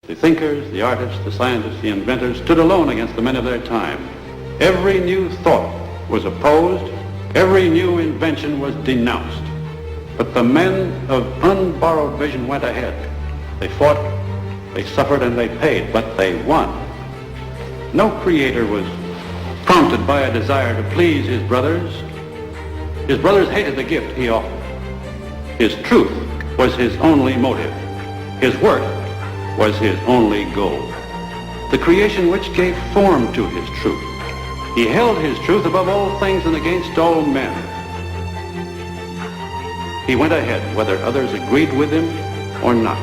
The thinkers, the artists, the scientists, the inventors stood alone against the men of their time. Every new thought was opposed, every new invention was denounced. But the men of unborrowed vision went ahead. They fought, they suffered, and they paid, but they won. No creator was prompted by a desire to please his brothers. His brothers hated the gift he offered. His truth was his only motive. His work was his only goal. The creation which gave form to his truth. He held his truth above all things and against all men. He went ahead, whether others agreed with him or not,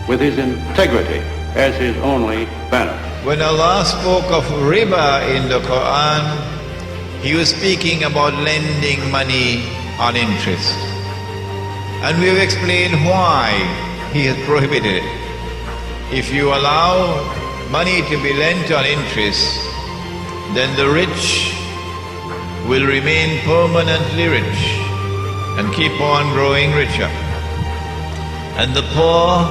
with his integrity as his only banner. When Allah spoke of riba in the Quran, He was speaking about lending money on interest. And we have explained why He has prohibited it. If you allow money to be lent on interest, then the rich will remain permanently rich and keep on growing richer. And the poor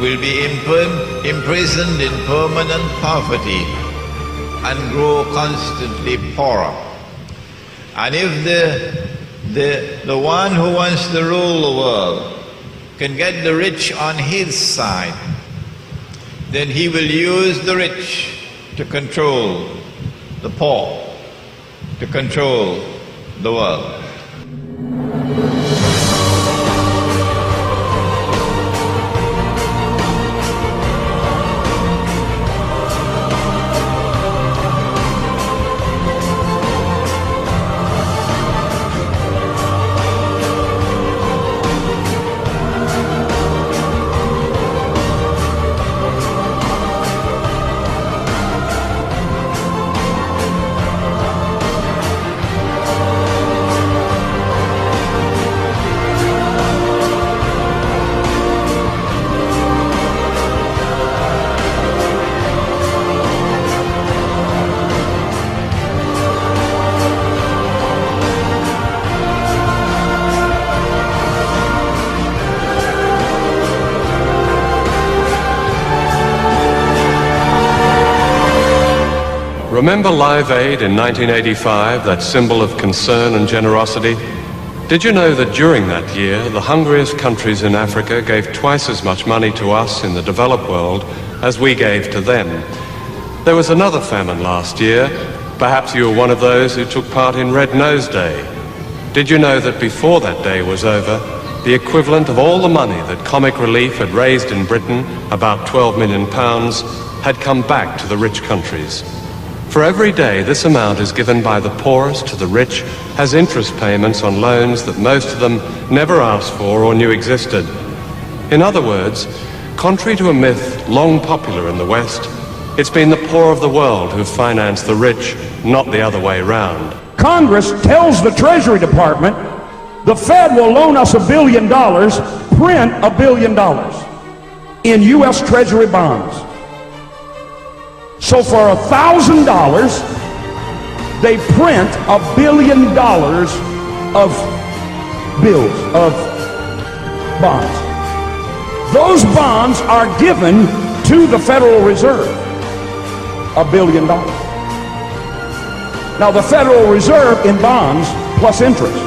will be imprisoned in permanent poverty and grow constantly poorer. And if the one who wants to rule the world can get the rich on his side, then he will use the rich to control the poor, to control the world. Remember Live Aid in 1985, that symbol of concern and generosity? Did you know that during that year, the hungriest countries in Africa gave twice as much money to us in the developed world as we gave to them? There was another famine last year. Perhaps you were one of those who took part in Red Nose Day. Did you know that before that day was over, the equivalent of all the money that Comic Relief had raised in Britain, about £12 million, had come back to the rich countries? For every day this amount is given by the poorest to the rich has interest payments on loans that most of them never asked for or knew existed. In other words, contrary to a myth long popular in the West, it's been the poor of the world who've financed the rich, not the other way round. Congress tells the Treasury Department the Fed will loan us $1 billion, print $1 billion in U.S. Treasury bonds. So for $1,000, they print $1 billion of bills, of bonds. Those bonds are given to the Federal Reserve, $1 billion. Now the Federal Reserve in bonds plus interest.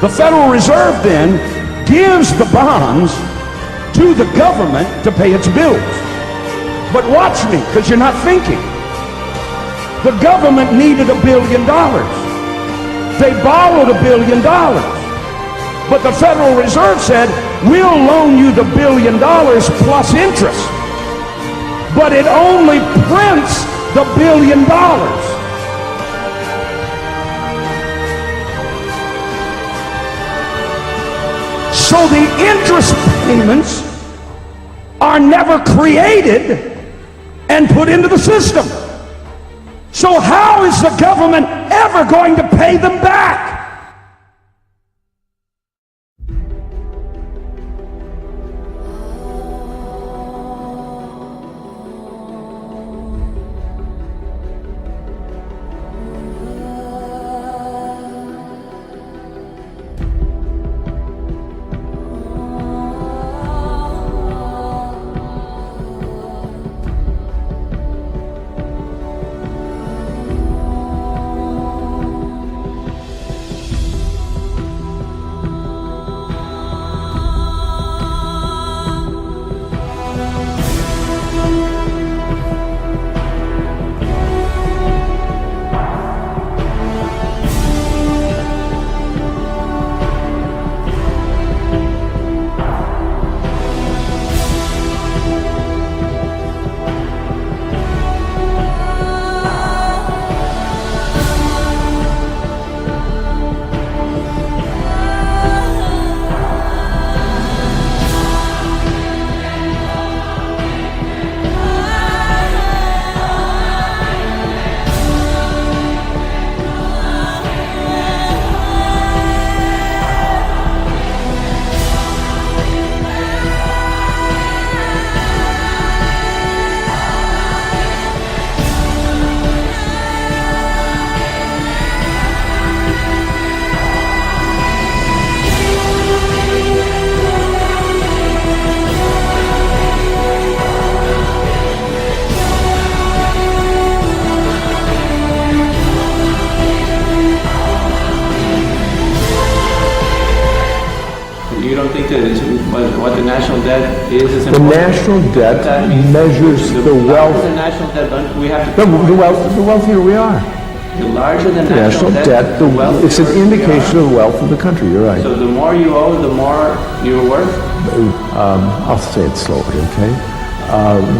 The Federal Reserve then gives the bonds to the government to pay its bills. But watch me, because you're not thinking. The government needed $1 billion. They borrowed $1 billion. But the Federal Reserve said, we'll loan you the $1 billion plus interest. But it only prints the $1 billion. So the interest payments are never created and put into the system. So how is the government ever going to pay them back? You don't think that is what the national debt is The important? national debt That means measures the wealth. larger the national debt, don't we have to... The wealthier we are. The larger the The national debt, the wealthier it's an we indication are. of the wealth of the country. You're right. So the more you owe, the more you're worth? I'll say it slowly, okay?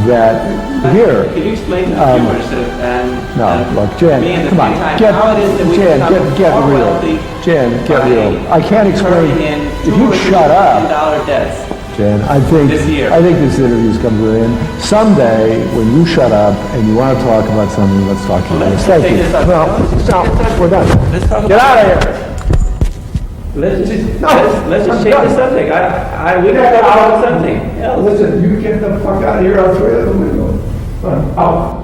That here. Can you explain to the viewers and No, look, me Jan, at the come on, same time get, how it is that we Jan, become get more real. wealthy Jan, get by real. I can't explain. turning in If you shut up, $200 debts? Jan, I think This year. this interview's come to an end. Someday, when you shut up and you want to talk about something, let's talk about this. Thank take you. this up. No, stop. We're done. Let's talk Get about out of here. Let's just I'm change done. the subject. We can talk about something else. Listen, you get the fuck out of here. I'll throw you out the window. Out.